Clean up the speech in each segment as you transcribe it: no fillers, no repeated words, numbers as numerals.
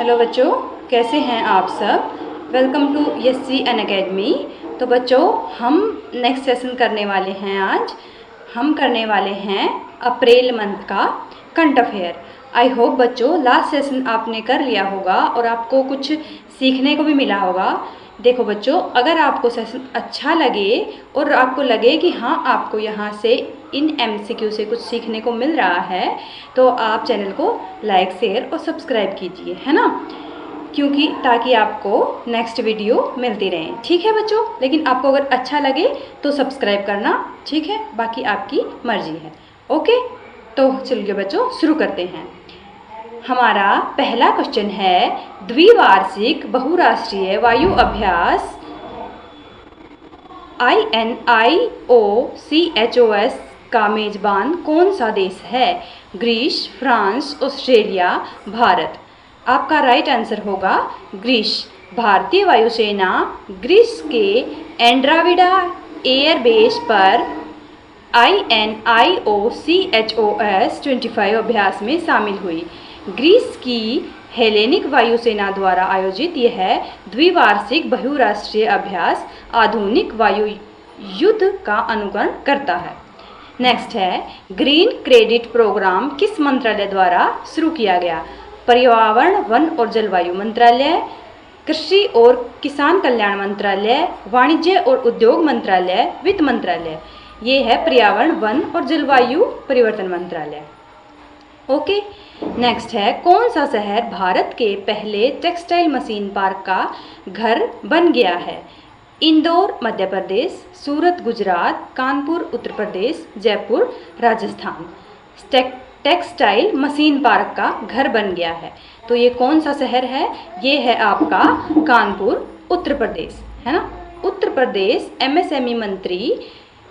Hello बच्चों, कैसे हैं आप सब। Welcome to SSC Unacademy. तो बच्चों, हम नेक्स्ट सेशन करने वाले हैं। आज हम करने वाले हैं अप्रैल मंथ का करंट अफेयर। आई होप बच्चों लास्ट सेशन आपने कर लिया होगा और आपको कुछ सीखने को भी मिला होगा। देखो बच्चों, अगर आपको सेशन अच्छा लगे और आपको लगे कि हाँ आपको यहाँ से इन MCQ से कुछ सीखने को मिल रहा है तो आप चैनल को लाइक, शेयर और सब्सक्राइब कीजिए, है ना, क्योंकि ताकि आपको नेक्स्ट वीडियो मिलती रहे। ठीक है बच्चों, लेकिन आपको अगर अच्छा लगे तो सब्सक्राइब करना, ठीक है, बाकी आपकी मर्जी है। ओके, तो चलिए बच्चों शुरू करते हैं। हमारा पहला क्वेश्चन है, द्विवार्षिक बहुराष्ट्रीय वायु अभ्यास INIOCHOS का मेजबान कौन सा देश है। Greece, France, Australia, Bharat. आपका राइट आंसर होगा ग्रीस। भारतीय वायुसेना ग्रीस के एंड्राविडा एयरबेस पर INIOCHOS 25 अभ्यास में शामिल हुई। ग्रीस की हेलेनिक वायुसेना द्वारा आयोजित यह द्विवार्षिक बहुराष्ट्रीय अभ्यास आधुनिक वायु युद्ध का अनुकरण करता है। नेक्स्ट है, ग्रीन क्रेडिट प्रोग्राम किस मंत्रालय द्वारा शुरू किया गया। पर्यावरण, वन और जलवायु मंत्रालय, कृषि और किसान कल्याण मंत्रालय, वाणिज्य और उद्योग मंत्रालय, वित्त मंत्रालय। ये है पर्यावरण, वन और जलवायु परिवर्तन मंत्रालय। ओके, नेक्स्ट है, कौन सा शहर भारत के पहले टेक्सटाइल मशीन पार्क का घर बन गया है। Indore Madhya Pradesh, Surat Gujarat, Kanpur Uttar Pradesh, Jaipur Rajasthan. Textile machine park का घर बन गया है, तो ये कौन सा शहर है। ये है आपका कानपुर उत्तर प्रदेश, है ना। उत्तर प्रदेश MSME मंत्री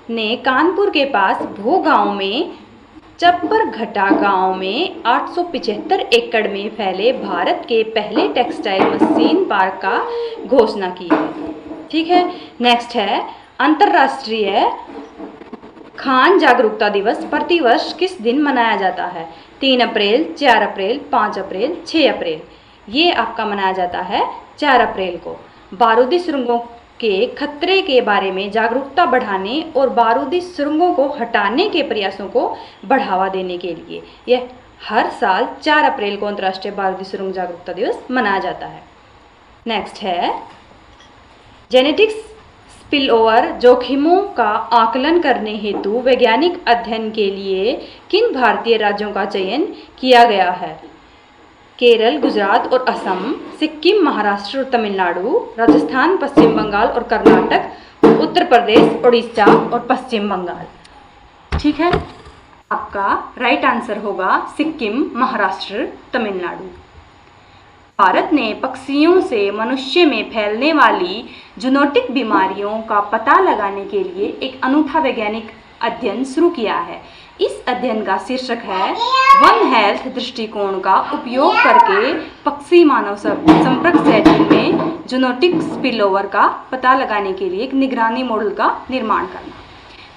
ने कानपुर के पास भो गांव में चप्पर घटा गांव में 875 एकड़ में फैले भारत के पहले टेक्सटाइल मशीन पार्क का घोषणा की है। ठीक है, नेक्स्ट है, अंतर्राष्ट्रीय खान जागरूकता दिवस प्रतिवर्ष किस दिन मनाया जाता है। 3 अप्रैल, 4 अप्रैल, 5 अप्रैल, 6 अप्रैल। ये आपका मनाया जाता है 4 अप्रैल को। बारूदी सुरंगों के खतरे के बारे में जागरूकता बढ़ाने और बारूदी सुरंगों को हटाने के प्रयासों को बढ़ावा देने के लिए यह हर साल 4 अप्रैल को अंतर्राष्ट्रीय बारूदी सुरंग जागरूकता दिवस मनाया जाता है। नेक्स्ट है, जेनेटिक्स स्पिलओवर जोखिमों का आकलन करने हेतु वैज्ञानिक अध्ययन के लिए किन भारतीय राज्यों का चयन किया गया है। केरल, गुजरात और असम, सिक्किम, महाराष्ट्र और तमिलनाडु, राजस्थान, पश्चिम बंगाल और कर्नाटक, उत्तर प्रदेश, उड़ीसा और पश्चिम बंगाल। ठीक है, आपका राइट आंसर होगा सिक्किम, महाराष्ट्र, तमिलनाडु। भारत ने पक्षियों से मनुष्य में फैलने वाली जूनोटिक बीमारियों का पता लगाने के लिए एक अनूठा वैज्ञानिक अध्ययन शुरू किया है। इस अध्ययन का शीर्षक है, वन हेल्थ दृष्टिकोण का उपयोग करके पक्षी मानव संपर्क सेटिंग में जूनोटिक स्पिलओवर का पता लगाने के लिए एक निगरानी मॉडल का निर्माण करना।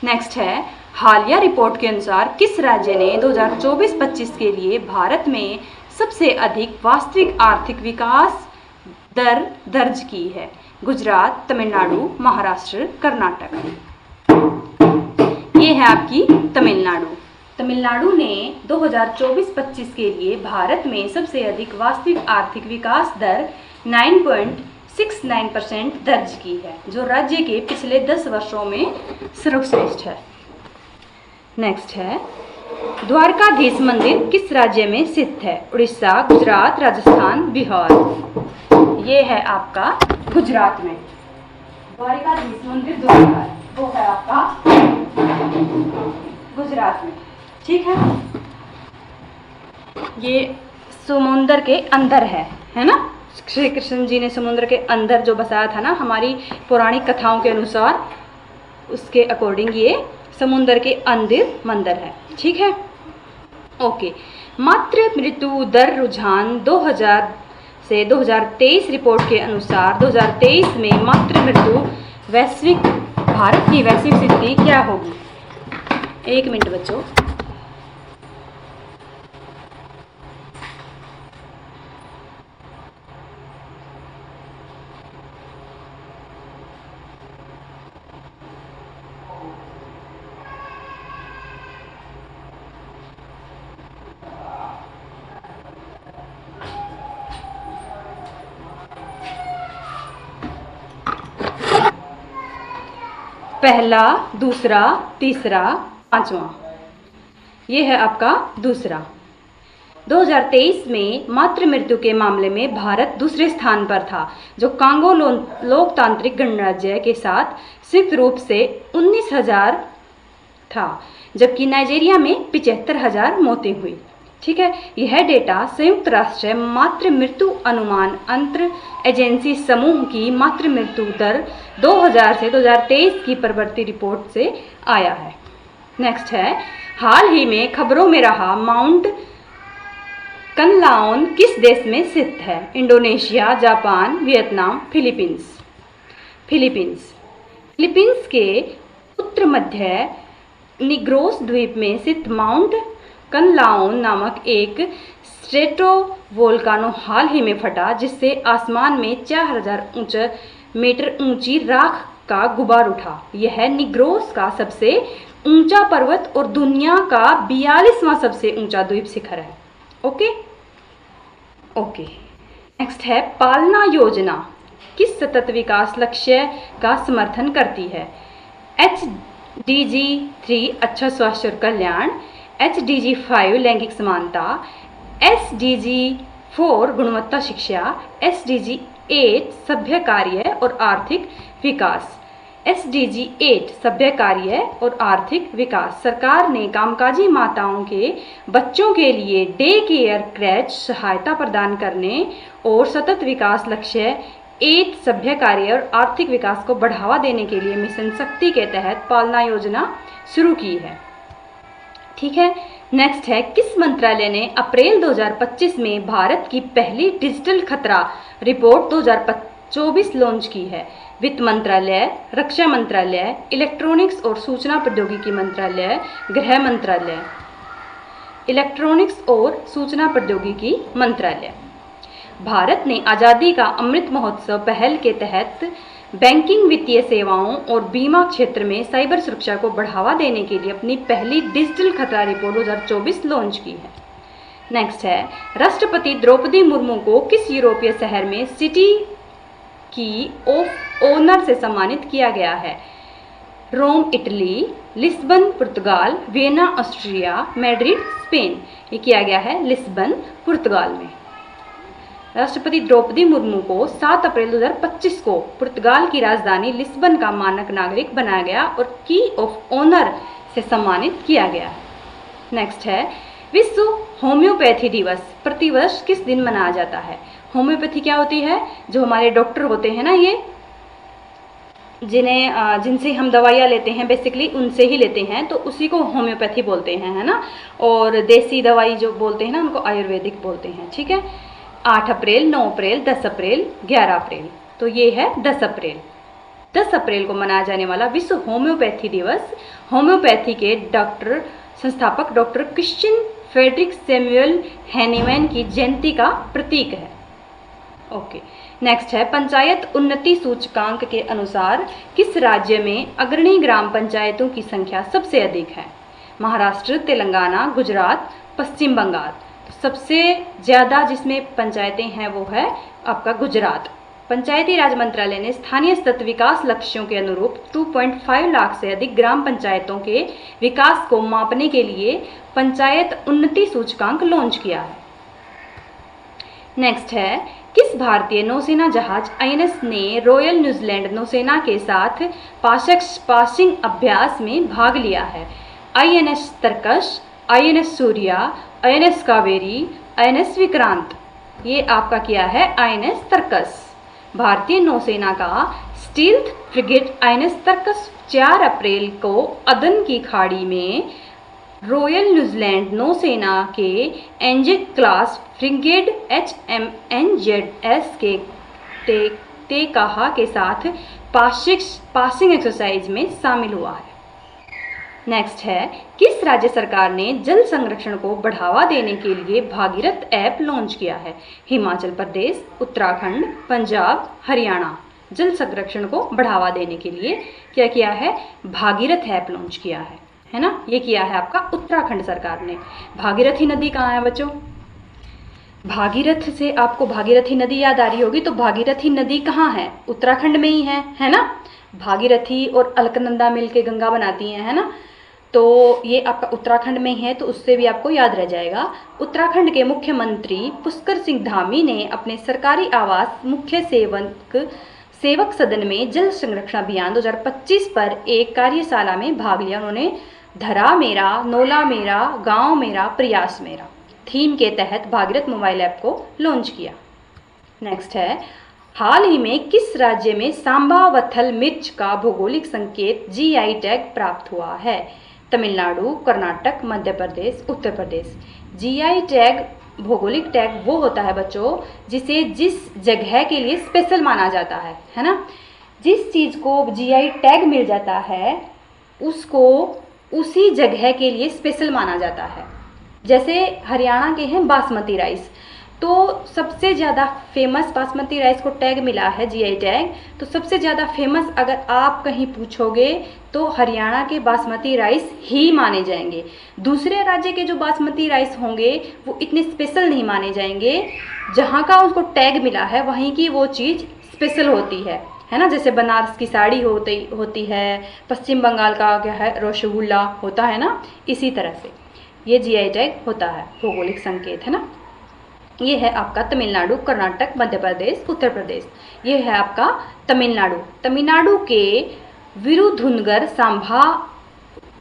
नेक्स्ट है, हालिया रिपोर्ट के अनुसार किस राज्य ने 2024-25 के लिए भारत में सबसे अधिक वास्तविक आर्थिक विकास दर दर्ज की है। गुजरात, तमिलनाडु, महाराष्ट्र, कर्नाटक। ये है आपकी तमिलनाडु। तमिलनाडु ने 2024-25 के लिए भारत में सबसे अधिक वास्तविक आर्थिक विकास दर 9.69% दर्ज की है, जो राज्य के पिछले 10 वर्षों में सर्वश्रेष्ठ है। नेक्स्ट है, द्वारकाधीश मंदिर किस राज्य में स्थित है। उड़ीसा, गुजरात, राजस्थान, बिहार। ये है आपका गुजरात में। द्वारकाधीश मंदिर द्वारका वो है आपका गुजरात में। ठीक है, ये समुंदर के अंदर है ना। श्री कृष्ण जी ने समुद्र के अंदर जो बसाया था ना, हमारी पौराणिक कथाओं के अनुसार, उसके अकॉर्डिंग ये समुंदर के अंदर मंदिर है। ठीक है, ओके। मातृ मृत्यु दर रुझान 2000 से 2023 रिपोर्ट के अनुसार 2023 में मातृ मृत्यु भारत की वैश्विक स्थिति क्या होगी। 1 मिनट बच्चों। पहला, दूसरा, तीसरा, पांचवा, ये है आपका दूसरा। 2023 में मातृ मृत्यु के मामले में भारत दूसरे स्थान पर था, जो कांगो लोकतांत्रिक गणराज्य के साथ संयुक्त रूप से 19,000 था, जबकि नाइजीरिया में 75,000 मौतें हुई। ठीक है, यह डेटा संयुक्त राष्ट्र मातृ मृत्यु अनुमान अंतर एजेंसी समूह की मातृ मृत्यु दर 2000 से 2023 की प्रवृत्ति रिपोर्ट से आया है। नेक्स्ट है, हाल ही में खबरों में रहा माउंट कनलाओन किस देश में स्थित है? Indonesia, Japan, Vietnam, Philippines. Philippines के उत्तर मध्य निग्रोस द्वीप में स्थित माउंट कनलाओन नामक एक स्ट्रेटोवोल्कानो हाल ही में फटा, जिससे आसमान में 4000 मीटर ऊंची राख का गुबार उठा। यह निग्रोस का सबसे ऊंचा पर्वत और दुनिया का 42वां सबसे ऊंचा द्वीप शिखर है। ओके। नेक्स्ट है, पालना योजना किस सतत विकास लक्ष्य का समर्थन करती है? HDG 3 अच्छा स्वास्थ्य और कल्याण, HDG 5 लैंगिक समानता, SDG 4 गुणवत्ता शिक्षा, SDG 8 सभ्य कार्य और आर्थिक विकास। SDG 8 सभ्य कार्य और आर्थिक विकास सरकार ने कामकाजी माताओं के बच्चों के लिए डे केयर क्रैच सहायता प्रदान करने और सतत विकास लक्ष्य 8 सभ्य कार्य और आर्थिक विकास को बढ़ावा देने के लिए मिशन शक्ति के तहत पालना योजना शुरू की है। ठीक है, नेक्स्ट है, किस मंत्रालय ने अप्रैल 2025 में भारत की पहली डिजिटल खतरा रिपोर्ट 2024 लॉन्च की है? वित्त मंत्रालय, रक्षा मंत्रालय, इलेक्ट्रॉनिक्स और सूचना प्रौद्योगिकी मंत्रालय, गृह मंत्रालय। इलेक्ट्रॉनिक्स और सूचना प्रौद्योगिकी मंत्रालय। भारत ने आज़ादी का अमृत महोत्सव पहल के तहत बैंकिंग, वित्तीय सेवाओं और बीमा क्षेत्र में साइबर सुरक्षा को बढ़ावा देने के लिए अपनी पहली डिजिटल खतरा रिपोर्ट 2024 लॉन्च की है। नेक्स्ट है, राष्ट्रपति द्रौपदी मुर्मू को किस यूरोपीय शहर में सिटी की ऑफ ऑनर से सम्मानित किया गया है? रोम इटली, लिस्बन पुर्तगाल, वियना ऑस्ट्रिया, मैड्रिड स्पेन। ये किया गया है लिस्बन पुर्तगाल में। राष्ट्रपति द्रौपदी मुर्मू को 7 अप्रैल 2025 को पुर्तगाल की राजधानी लिस्बन का मानक नागरिक बनाया गया और की ऑफ ऑनर से सम्मानित किया गया है। नेक्स्ट है, विश्व होम्योपैथी दिवस प्रतिवर्ष किस दिन मनाया जाता है? होम्योपैथी क्या होती है? जो हमारे डॉक्टर होते हैं ना, ये जिनसे हम दवाइयाँ लेते हैं बेसिकली उनसे ही लेते हैं, तो उसी को होम्योपैथी बोलते हैं, है ना। और देसी दवाई जो बोलते हैं ना, उनको आयुर्वेदिक बोलते हैं। ठीक है, 8 अप्रैल, 9 अप्रैल, 10 अप्रैल, 11 अप्रैल, तो ये है 10 अप्रैल। 10 अप्रैल को मनाया जाने वाला विश्व होम्योपैथी दिवस होम्योपैथी के संस्थापक doctor Christian Friedrich Samuel Hahnemann की जयंती का प्रतीक है। ओके, नेक्स्ट है, पंचायत उन्नति सूचकांक के अनुसार किस राज्य में अग्रणी ग्राम पंचायतों की संख्या सबसे अधिक है? महाराष्ट्र, तेलंगाना, गुजरात, पश्चिम बंगाल। सबसे ज़्यादा जिसमें पंचायतें हैं वो है आपका गुजरात। पंचायती राज मंत्रालय ने स्थानीय सतत विकास लक्ष्यों के अनुरूप 2.5 लाख से अधिक ग्राम पंचायतों के विकास को मापने के लिए पंचायत उन्नति सूचकांक लॉन्च किया है। नेक्स्ट है, किस भारतीय नौसेना जहाज INS ने रॉयल न्यूजीलैंड नौसेना के साथ पासिंग अभ्यास में भाग लिया है? INS तरकश, INS Surya, INS Kaveri, INS Vikrant. ये आपका किया है INS तरकस। भारतीय नौसेना का स्टील्थ फ्रिगेट INS तरकस 4 अप्रैल को अदन की खाड़ी में रॉयल न्यूजीलैंड नौसेना के एंजेक क्लास फ्रिगेट HMNZS के तेकाहा के साथ पासिंग एक्सरसाइज में शामिल हुआ है। नेक्स्ट है, किस राज्य सरकार ने जल संरक्षण को बढ़ावा देने के लिए भागीरथ ऐप लॉन्च किया है? हिमाचल प्रदेश, उत्तराखंड, पंजाब, हरियाणा। जल संरक्षण को बढ़ावा देने के लिए क्या किया है? भागीरथ ऐप लॉन्च किया है ना। ये किया है आपका उत्तराखंड सरकार ने। भागीरथी नदी कहाँ है बच्चों? भागीरथ से आपको भागीरथी नदी याद आ रही होगी, तो भागीरथी नदी कहाँ है? उत्तराखंड में ही है ना। भागीरथी और अलकनंदा मिल के गंगा बनाती हैं, है ना। तो ये आपका उत्तराखंड में है, तो उससे भी आपको याद रह जाएगा। उत्तराखंड के मुख्यमंत्री पुष्कर सिंह धामी ने अपने सरकारी आवास मुख्य सेवक सदन में जल संरक्षण अभियान 2025 पर एक कार्यशाला में भाग लिया। उन्होंने धरा मेरा, नोला मेरा, गांव मेरा, प्रयास मेरा थीम के तहत भागीरथ मोबाइल ऐप को लॉन्च किया। नेक्स्ट है, हाल ही में किस राज्य में सांबा वथल मिर्च का भौगोलिक संकेत जीआई टैग प्राप्त हुआ है? तमिलनाडु, कर्नाटक, मध्य प्रदेश, उत्तर प्रदेश। जीआई टैग, भौगोलिक टैग वो होता है बच्चों जिसे जिस जगह के लिए स्पेशल माना जाता है ना। जिस चीज़ को जीआई टैग मिल जाता है उसको उसी जगह के लिए स्पेशल माना जाता है। जैसे हरियाणा के हैं बासमती राइस, तो सबसे ज़्यादा फेमस बासमती राइस को टैग मिला है जीआई टैग, तो सबसे ज़्यादा फेमस अगर आप कहीं पूछोगे तो हरियाणा के बासमती राइस ही माने जाएंगे। दूसरे राज्य के जो बासमती राइस होंगे वो इतने स्पेशल नहीं माने जाएंगे। जहाँ का उसको टैग मिला है वहीं की वो चीज़ स्पेशल होती है ना। जैसे बनारस की साड़ी होती है, पश्चिम बंगाल का क्या है रसगुल्ला होता है ना, इसी तरह से ये जीआई टैग होता है, भौगोलिक संकेत, है ना। ये है आपका तमिलनाडु, कर्नाटक, मध्य प्रदेश, उत्तर प्रदेश। ये है आपका तमिलनाडु। तमिलनाडु के विरुधुनगर सांभा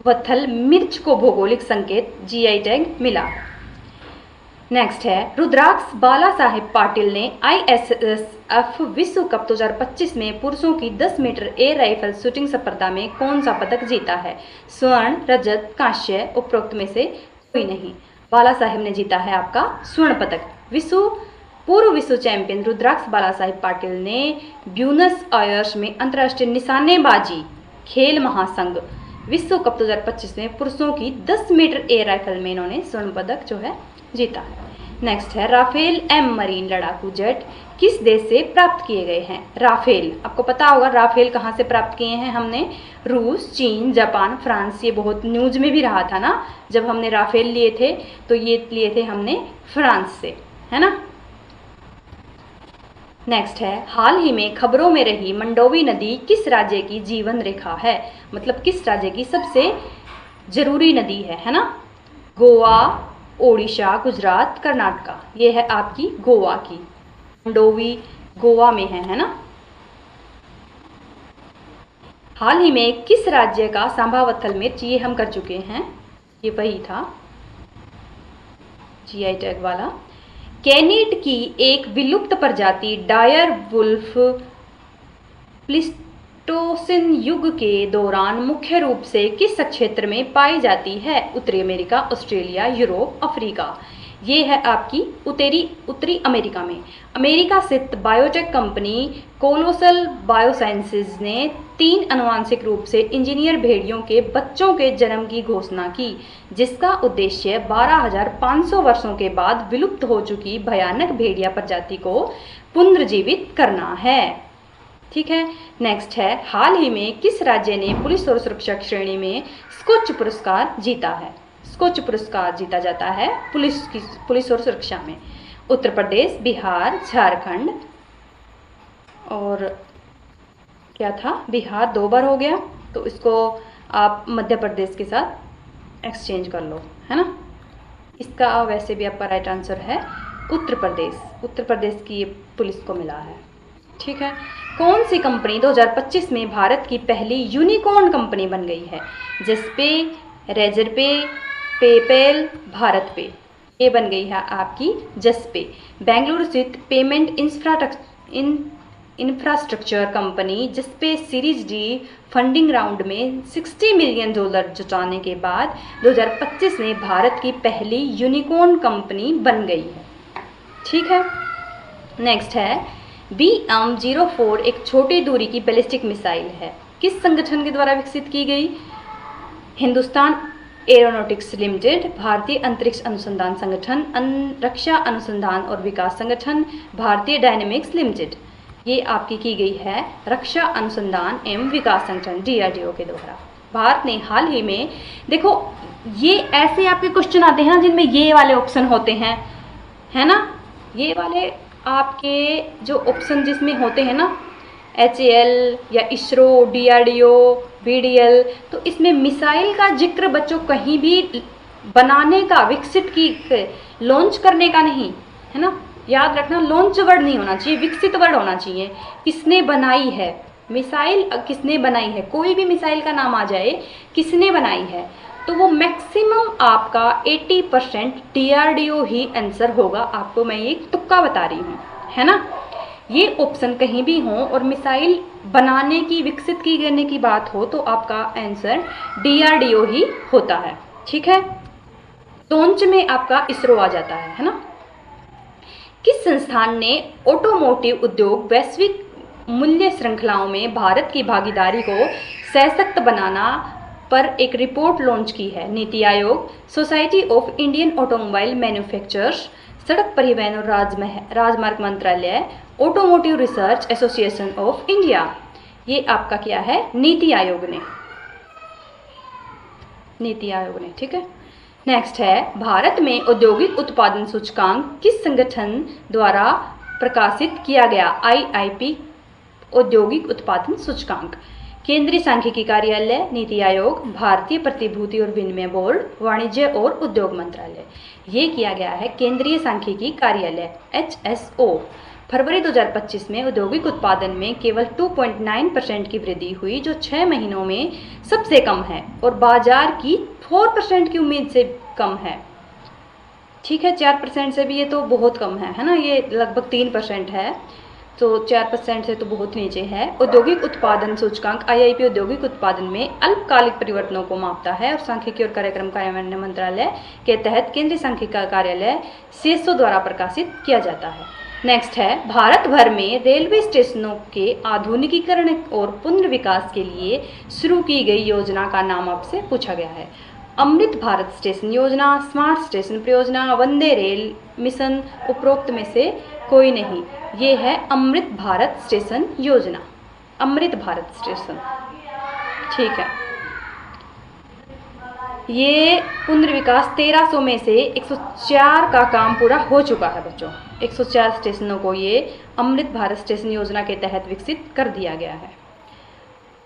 वथल मिर्च को भौगोलिक संकेत जीआई टैग मिला। नेक्स्ट है, रुद्राक्ष बाला साहेब पाटिल ने आईएसएसएफ विश्व कप 2025 में पुरुषों की 10 मीटर एयर राइफल शूटिंग स्पर्धा में कौन सा पदक जीता है? स्वर्ण, रजत, कांस्य, उपरोक्त में से कोई नहीं। बाला साहेब ने जीता है आपका स्वर्ण पदक। पूर्व विश्व चैंपियन रुद्राक्ष बाला साहेब पाटिल ने ब्यूनस आयर्स में अंतर्राष्ट्रीय निशानेबाजी खेल महासंघ विश्व कप 2025 में पुरुषों की 10 मीटर एयर राइफल में इन्होंने स्वर्ण पदक जो है जीता है। नेक्स्ट है, राफेल एम मरीन लड़ाकू जेट किस देश से प्राप्त किए गए हैं? राफेल, आपको पता होगा राफेल कहाँ से प्राप्त किए हैं हमने? रूस, चीन, जापान, फ्रांस। ये बहुत न्यूज में भी रहा था ना, जब हमने राफेल लिए थे तो ये लिए थे हमने फ्रांस से, है ना। नेक्स्ट है, हाल ही में खबरों में रही मंडोवी नदी किस राज्य की जीवन रेखा है? मतलब किस राज्य की सबसे जरूरी नदी है ना। गोवा, ओडिशा, गुजरात, कर्नाटका। ये है आपकी गोवा की, मंडोवी गोवा में है ना। हाल ही में किस राज्य का सांभा वथल मिर्च, ये हम कर चुके हैं, ये वही था जीआई टैग वाला। कैनिड की एक विलुप्त प्रजाति डायर वुल्फ प्लीस्टोसिन युग के दौरान मुख्य रूप से किस क्षेत्र में पाई जाती है? उत्तरी अमेरिका, ऑस्ट्रेलिया, यूरोप, अफ्रीका। ये है आपकी उत्तरी अमेरिका में। अमेरिका स्थित बायोटेक कंपनी कोलोसल बायोसाइंसेज ने 3 आनुवांशिक रूप से इंजीनियर भेड़ियों के बच्चों के जन्म की घोषणा की, जिसका उद्देश्य 12,500 वर्षों के बाद विलुप्त हो चुकी भयानक भेड़िया प्रजाति को पुनर्जीवित करना है। ठीक है। नेक्स्ट है, हाल ही में किस राज्य ने पुलिस और सुरक्षा श्रेणी में स्कोच पुरस्कार जीता है? स्कोच पुरस्कार जीता जाता है पुलिस और सुरक्षा में। उत्तर प्रदेश, बिहार, झारखंड और क्या था, बिहार 2 बार हो गया, तो इसको आप मध्य प्रदेश के साथ एक्सचेंज कर लो, है ना। इसका वैसे भी आपका राइट आंसर है उत्तर प्रदेश। उत्तर प्रदेश की ये पुलिस को मिला है। ठीक है। कौन सी कंपनी 2025 में भारत की पहली यूनिकॉर्न कंपनी बन गई है? जसपे, रेजरपे, पेपैल, भारत पे। ये बन गई है आपकी जसपे। बेंगलुरु स्थित payment infrastructure company Juspay series D funding round में $60 मिलियन जुटाने के बाद 2025 में भारत की पहली यूनिकॉर्न कंपनी बन गई है। ठीक है। नेक्स्ट है, BM-04 एक छोटी दूरी की बैलिस्टिक मिसाइल है, किस संगठन के द्वारा विकसित की गई? हिंदुस्तान एरोनॉटिक्स लिमिटेड, भारतीय अंतरिक्ष अनुसंधान संगठन, रक्षा अनुसंधान और विकास संगठन, भारतीय डायनेमिक्स लिमिटेड। ये आपकी की गई है रक्षा अनुसंधान एवं विकास संगठन DRDO के द्वारा। भारत ने हाल ही में, देखो ये ऐसे आपके क्वेश्चन आते हैं ना जिनमें ये वाले ऑप्शन होते हैं, है ना। ये वाले आपके जो ऑप्शन जिसमें होते हैं ना, HAL या इसरो, DRDO, BDL। तो इसमें मिसाइल का जिक्र बच्चों कहीं भी बनाने का, विकसित की, लॉन्च करने का नहीं, है ना। याद रखना, लॉन्च वर्ड नहीं होना चाहिए, विकसित वर्ड होना चाहिए। किसने बनाई है मिसाइल, किसने बनाई है, कोई भी मिसाइल का नाम आ जाए, किसने बनाई है, तो वो मैक्सिमम आपका 80% DRDO ही आंसर होगा। आपको मैं ये तुक्का बता रही हूँ, है ना। ये ऑप्शन कहीं भी हो और मिसाइल बनाने की, विकसित की करने की बात हो, तो आपका आंसर DRDO ही होता है, ठीक है। लॉन्च में आपका इसरो आ जाता है ना। किस संस्थान ने ऑटोमोटिव उद्योग वैश्विक मूल्य श्रृंखलाओं में भारत की भागीदारी को सशक्त बनाना पर एक रिपोर्ट लॉन्च की है? NITI Aayog, society of Indian automobile manufacturers, सड़क परिवहन और राजमार्ग मंत्रालय, automotive research association of India. ये आपका क्या है? नीति आयोग ने, नीति आयोग ने, ठीक है। नेक्स्ट है, भारत में औद्योगिक उत्पादन सूचकांक किस संगठन द्वारा प्रकाशित किया गया? IIP औद्योगिक उत्पादन सूचकांक। केंद्रीय सांख्यिकी कार्यालय, नीति आयोग, भारतीय प्रतिभूति और विनिमय बोर्ड, वाणिज्य और उद्योग मंत्रालय। ये किया गया है केंद्रीय सांख्यिकी कार्यालय, HSO। फरवरी 2025 में औद्योगिक उत्पादन में केवल 2.9% की वृद्धि हुई, जो 6 महीनों में सबसे कम है और बाजार की 4% की उम्मीद से कम है, ठीक है। 4% से भी ये तो बहुत कम है ना। ये लगभग 3% है, तो 4% से तो बहुत नीचे है। औद्योगिक उत्पादन सूचकांक IIP औद्योगिक उत्पादन में अल्पकालिक परिवर्तनों को मापता है और सांख्यिकी और कार्यक्रम कार्यान्वयन मंत्रालय के तहत केंद्रीय सांख्यिकी कार्यालय CSO द्वारा प्रकाशित किया जाता है। नेक्स्ट है, भारत भर में रेलवे स्टेशनों के आधुनिकीकरण और पुनर्विकास के लिए शुरू की गई योजना का नाम आपसे पूछा गया है। अमृत भारत स्टेशन योजना, स्मार्ट स्टेशन परियोजना, वंदे रेल मिशन, उपरोक्त में से कोई नहीं। ये है अमृत भारत स्टेशन योजना, अमृत भारत स्टेशन, ठीक है। ये पुनर्विकास 1300 में से 104 का काम पूरा हो चुका है बच्चों। 104 स्टेशनों को ये अमृत भारत स्टेशन योजना के तहत विकसित कर दिया गया है।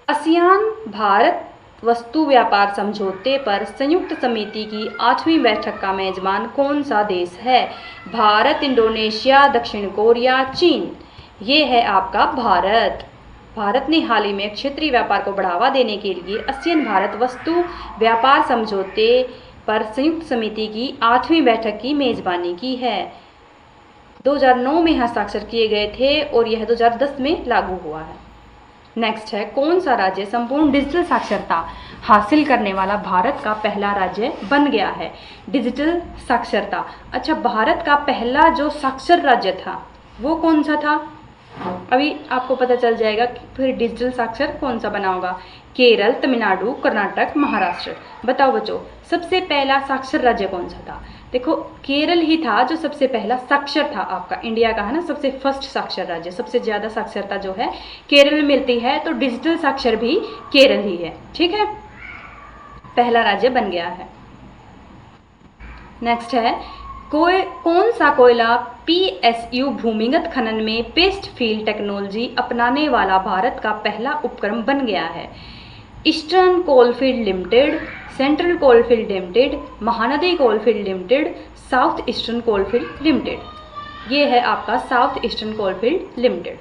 आसियान भारत वस्तु व्यापार समझौते पर संयुक्त समिति की 8वीं बैठक का मेजबान कौन सा देश है? भारत, इंडोनेशिया, दक्षिण कोरिया, चीन। ये है आपका भारत। भारत ने हाल ही में क्षेत्रीय व्यापार को बढ़ावा देने के लिए आसियान भारत वस्तु व्यापार समझौते पर संयुक्त समिति की 8वीं बैठक की मेजबानी की है। 2009 में हस्ताक्षर किए गए थे और यह 2010 में लागू हुआ है। नेक्स्ट है, कौन सा राज्य संपूर्ण डिजिटल साक्षरता हासिल करने वाला भारत का पहला राज्य बन गया है? डिजिटल साक्षरता। अच्छा, भारत का पहला जो साक्षर राज्य था वो कौन सा था? अभी आपको पता चल जाएगा कि फिर डिजिटल साक्षर कौन सा बना होगा। केरल, तमिलनाडु, कर्नाटक, महाराष्ट्र। बताओ बच्चों, सबसे पहला साक्षर राज्य कौन सा था? देखो, केरल ही था जो सबसे पहला साक्षर था आपका, इंडिया का, है ना, सबसे फर्स्ट साक्षर राज्य। सबसे ज़्यादा साक्षरता जो है केरल में मिलती है, तो डिजिटल साक्षर भी केरल ही है, ठीक है। पहला राज्य बन गया है। नेक्स्ट है, कौन सा कोयला PSU भूमिगत खनन में पेस्ट फील्ड टेक्नोलॉजी अपनाने वाला भारत का पहला उपक्रम बन गया है? Eastern coalfield limited, central coalfield limited, Mahanadi coalfield limited, south eastern coalfield limited. ये है आपका साउथ ईस्टर्न कोलफील्ड लिमिटेड।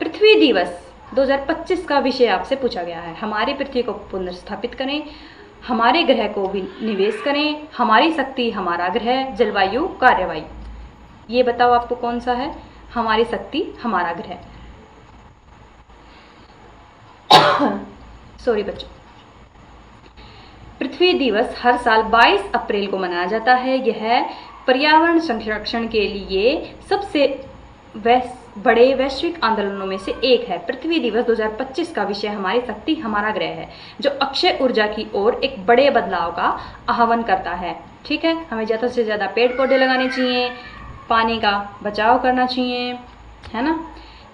पृथ्वी दिवस 2025 का विषय आपसे पूछा गया है। हमारी पृथ्वी को पुनर्स्थापित करें, हमारे ग्रह को भी निवेश करें, हमारी शक्ति हमारा ग्रह, जलवायु कार्रवाई। ये बताओ आपको कौन सा है? हमारी शक्ति हमारा ग्रह। सॉरी बच्चों। पृथ्वी दिवस हर साल 22 अप्रैल को मनाया जाता है। यह पर्यावरण संरक्षण के लिए सबसे बड़े वैश्विक आंदोलनों में से एक है। पृथ्वी दिवस 2025 का विषय हमारी शक्ति हमारा ग्रह है, जो अक्षय ऊर्जा की ओर एक बड़े बदलाव का आह्वान करता है, ठीक है। हमें ज़्यादा से ज़्यादा पेड़ पौधे लगाने चाहिए, पानी का बचाव करना चाहिए, है ना।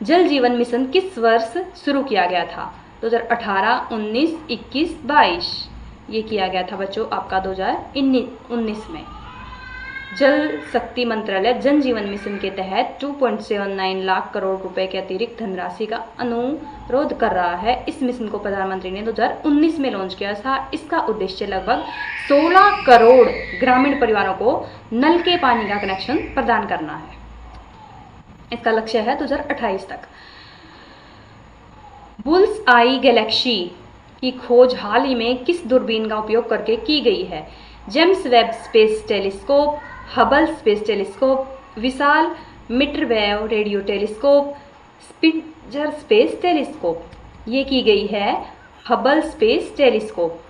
जल जीवन मिशन किस वर्ष शुरू किया गया था? 2018, 19, 21, 22। ये किया गया था बच्चों आपका 2019 में। जल शक्ति मंत्रालय जल जीवन मिशन के तहत 2.79 लाख करोड़ रुपए के अतिरिक्त धनराशि का अनुरोध कर रहा है। इस मिशन को प्रधानमंत्री ने 2019 में लॉन्च किया था। इसका उद्देश्य लगभग 16 करोड़ ग्रामीण परिवारों को नल के पानी का कनेक्शन प्रदान करना है। इसका लक्ष्य है 2028 तक। बुल्स आई गैलेक्सी की खोज हाल ही में किस दूरबीन का उपयोग करके की गई है? James Webb Space Telescope, Hubble Space Telescope, विशाल Metrewave Radio Telescope, Spitzer Space Telescope. ये की गई है हबल स्पेस टेलीस्कोप।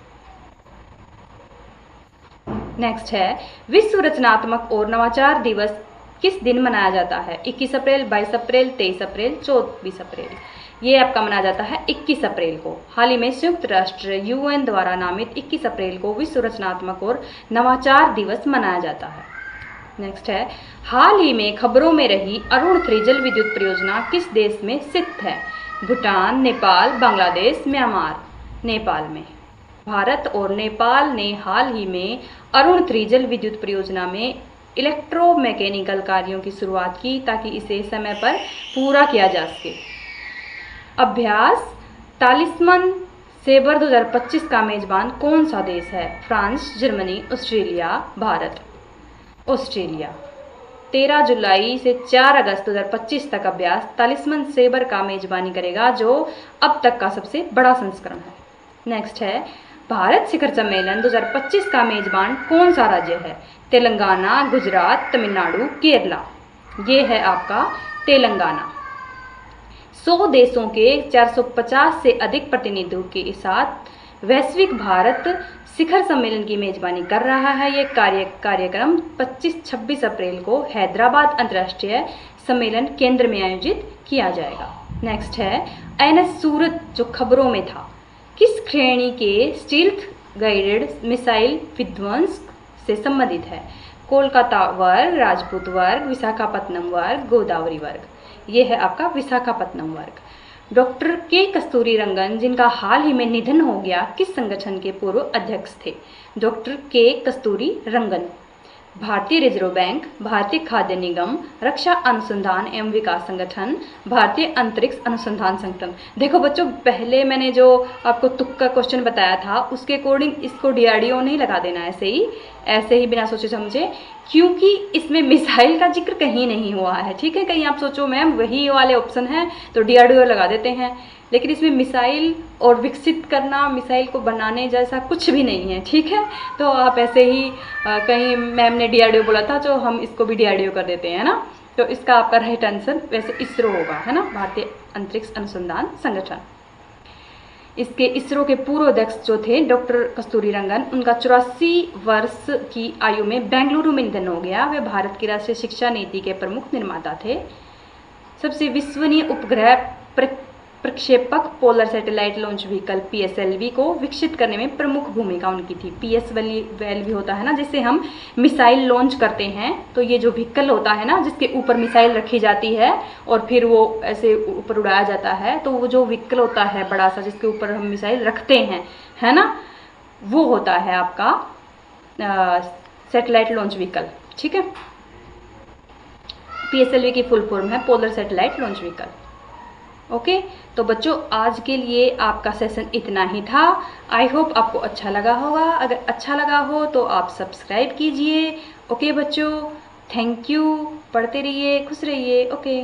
नेक्स्ट है विश्व रचनात्मक और नवाचार दिवस किस दिन मनाया जाता है? 21 अप्रैल, 22 अप्रैल, 23 अप्रैल, 24 अप्रैल। ये आपका मनाया जाता है 21 अप्रैल को। हाल ही में संयुक्त राष्ट्र यूएन द्वारा नामित 21 अप्रैल को विश्व रचनात्मक और नवाचार दिवस मनाया जाता है। नेक्स्ट है हाल ही में खबरों में रही अरुण 3 जल विद्युत परियोजना किस देश में स्थित है? भूटान, नेपाल, बांग्लादेश, म्यांमार। नेपाल में। भारत और नेपाल ने हाल ही में अरुण 3 जल विद्युत परियोजना में इलेक्ट्रोमैकेनिकल कार्यों की शुरुआत की ताकि इसे समय पर पूरा किया जा सके। अभ्यास तालिस्मन सेबर 2025 का मेजबान कौन सा देश है? France, Germany, Australia, Bharat. Australia. 13 जुलाई से 4 अगस्त 2025 तक अभ्यास तालिस्मन सेबर का मेजबानी करेगा, जो अब तक का सबसे बड़ा संस्करण है। नेक्स्ट है भारत शिखर सम्मेलन 2025 का मेजबान कौन सा राज्य है? तेलंगाना, गुजरात, तमिलनाडु, केरला। ये है आपका तेलंगाना। 100 देशों के 450 से अधिक प्रतिनिधियों के साथ वैश्विक भारत शिखर सम्मेलन की मेजबानी कर रहा है। ये कार्यक्रम 25-26 अप्रैल को हैदराबाद अंतर्राष्ट्रीय सम्मेलन केंद्र में आयोजित किया जाएगा। नेक्स्ट है एनएस सूरज जो खबरों में था किस श्रेणी के स्टील्थ गाइडेड मिसाइल विध्वंस से संबंधित है? कोलकाता वर्ग, राजपूत वर्ग, विशाखापत्तनम वर्ग, गोदावरी वर्ग। ये है आपका विशाखापत्तनम वर्ग। डॉक्टर के कस्तूरी रंगन जिनका हाल ही में निधन हो गया किस संगठन के पूर्व अध्यक्ष थे? डॉक्टर के कस्तूरी रंगन। भारतीय रिजर्व बैंक, भारतीय खाद्य निगम, रक्षा अनुसंधान एवं विकास संगठन, भारतीय अंतरिक्ष अनुसंधान संगठन। देखो बच्चों, पहले मैंने जो आपको तुक्का क्वेश्चन बताया था उसके अकॉर्डिंग इसको डीआरडीओ नहीं लगा देना ऐसे ही बिना सोचे समझे, क्योंकि इसमें मिसाइल का जिक्र कहीं नहीं हुआ है। ठीक है, कहीं आप सोचो मैम वही वाले ऑप्शन हैं तो डीआरडीओ लगा देते हैं, लेकिन इसमें मिसाइल और विकसित करना, मिसाइल को बनाने जैसा कुछ भी नहीं है। ठीक है, तो आप ऐसे ही कहीं मैम ने डीआरडीओ बोला था तो हम इसको भी डीआरडीओ कर देते हैं ना। तो इसका आपका राइट आंसर वैसे इसरो होगा, है ना, भारतीय अंतरिक्ष अनुसंधान संगठन। इसके इसरो के पूर्व अध्यक्ष जो थे डॉक्टर कस्तूरी रंगन, उनका 84 वर्ष की आयु में बेंगलुरु में निधन हो गया। वे भारत की राष्ट्रीय शिक्षा नीति के प्रमुख निर्माता थे। सबसे विश्वसनीय उपग्रह प्रक्षेपक polar satellite launch vehicle PSLV को विकसित करने में प्रमुख भूमिका उनकी थी। PSLV होता है ना, जिससे हम मिसाइल लॉन्च करते हैं, तो ये जो व्हीकल होता है ना जिसके ऊपर मिसाइल रखी जाती है और फिर वो ऐसे ऊपर उड़ाया जाता है, तो वो जो व्हीकल होता है बड़ा सा जिसके ऊपर हम मिसाइल रखते हैं, है ना, वो होता है आपका सैटेलाइट लॉन्च व्हीकल। ठीक है, PSLV की फुल फॉर्म है polar satellite launch vehicle. Okay, तो बच्चों आज के लिए आपका सेशन इतना ही था। आई होप आपको अच्छा लगा होगा। अगर अच्छा लगा हो तो आप सब्सक्राइब कीजिए। ओके बच्चों, थैंक यू। पढ़ते रहिए, खुश रहिए। ओके।